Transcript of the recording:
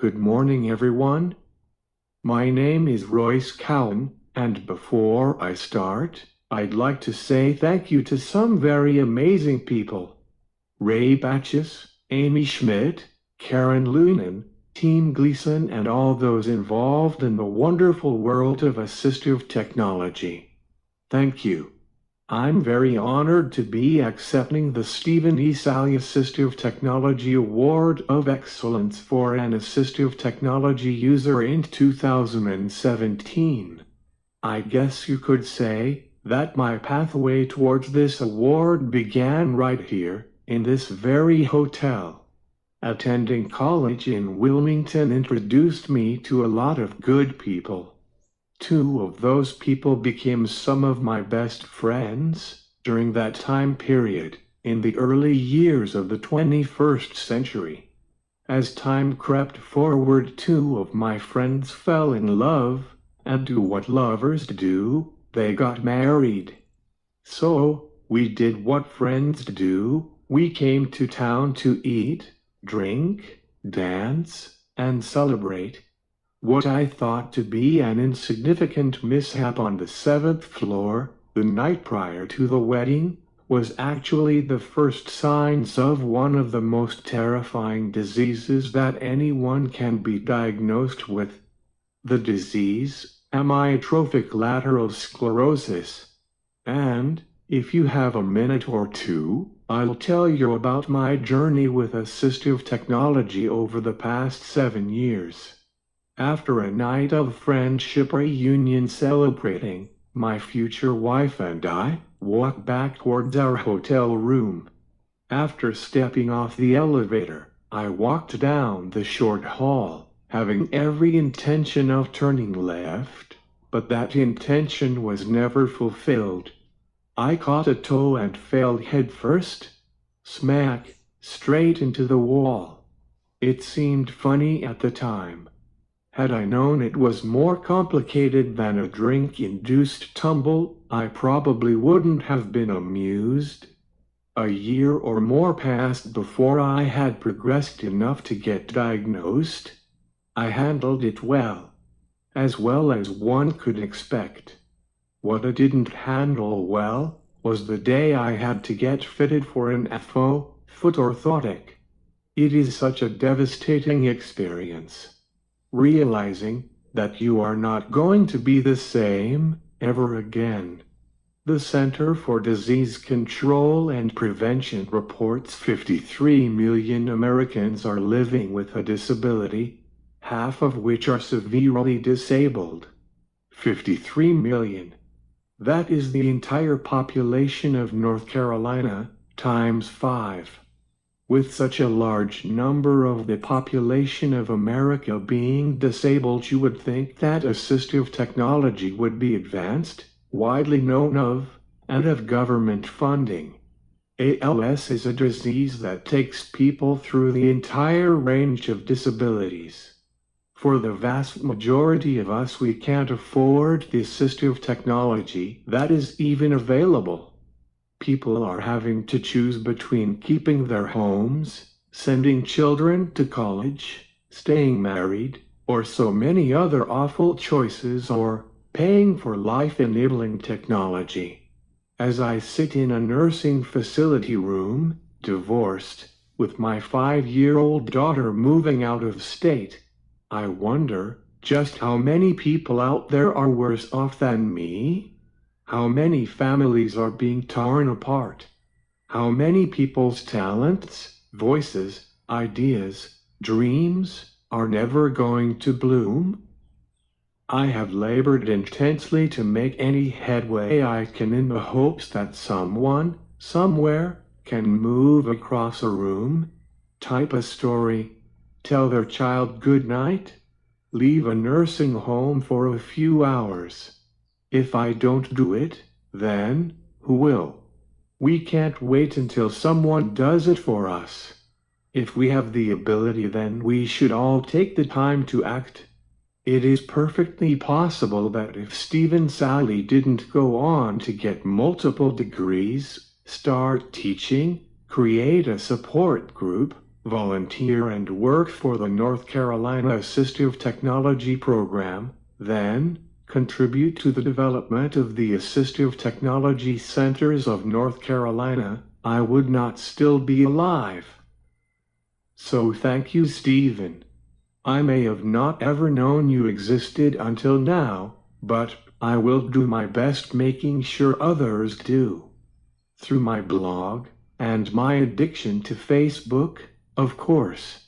Good morning, everyone. My name is Royce Cowan, and before I start, I'd like to say thank you to some very amazing people. Ray Batches, Amy Schmidt, Karen Lunan, Team Gleason, and all those involved in the wonderful world of assistive technology. Thank you. I'm very honored to be accepting the Stephen E. Sally Assistive Technology Award of Excellence for an Assistive Technology User in 2017. I guess you could say that my pathway towards this award began right here, in this very hotel. Attending college in Wilmington introduced me to a lot of good people. Two of those people became some of my best friends during that time period, in the early years of the 21st century. As time crept forward, two of my friends fell in love, and do what lovers do, they got married. So, we did what friends do, we came to town to eat, drink, dance, and celebrate. What I thought to be an insignificant mishap on the 7th floor, the night prior to the wedding, was actually the first signs of one of the most terrifying diseases that anyone can be diagnosed with. The disease, amyotrophic lateral sclerosis. And, if you have a minute or two, I'll tell you about my journey with assistive technology over the past 7 years. After a night of friendship reunion celebrating, my future wife and I walked back towards our hotel room. After stepping off the elevator, I walked down the short hall, having every intention of turning left, but that intention was never fulfilled. I caught a toe and fell headfirst, smack, straight into the wall. It seemed funny at the time. Had I known it was more complicated than a drink-induced tumble, I probably wouldn't have been amused. A year or more passed before I had progressed enough to get diagnosed. I handled it well as one could expect. What I didn't handle well was the day I had to get fitted for an FO, foot orthotic. It is such a devastating experience. Realizing that you are not going to be the same ever again. The Center for Disease Control and Prevention reports 53 million Americans are living with a disability, half of which are severely disabled. 53 million. That is the entire population of North Carolina, times 5. With such a large number of the population of America being disabled, you would think that assistive technology would be advanced, widely known of, and have government funding. ALS is a disease that takes people through the entire range of disabilities. For the vast majority of us, we can't afford the assistive technology that is even available. People are having to choose between keeping their homes, sending children to college, staying married, or so many other awful choices, or paying for life-enabling technology. As I sit in a nursing facility room, divorced, with my 5-year-old daughter moving out of state, I wonder just how many people out there are worse off than me. How many families are being torn apart? How many people's talents, voices, ideas, dreams are never going to bloom? I have labored intensely to make any headway I can in the hopes that someone, somewhere, can move across a room, type a story, tell their child good night, leave a nursing home for a few hours. If I don't do it, then who will? We can't wait until someone does it for us. If we have the ability, then we should all take the time to act. It is perfectly possible that if Stephen Sally didn't go on to get multiple degrees, start teaching, create a support group, volunteer and work for the North Carolina Assistive Technology Program, then contribute to the development of the Assistive Technology Centers of North Carolina, I would not still be alive. So thank you, Stephen. I may have not ever known you existed until now, but I will do my best making sure others do. Through my blog, and my addiction to Facebook, of course.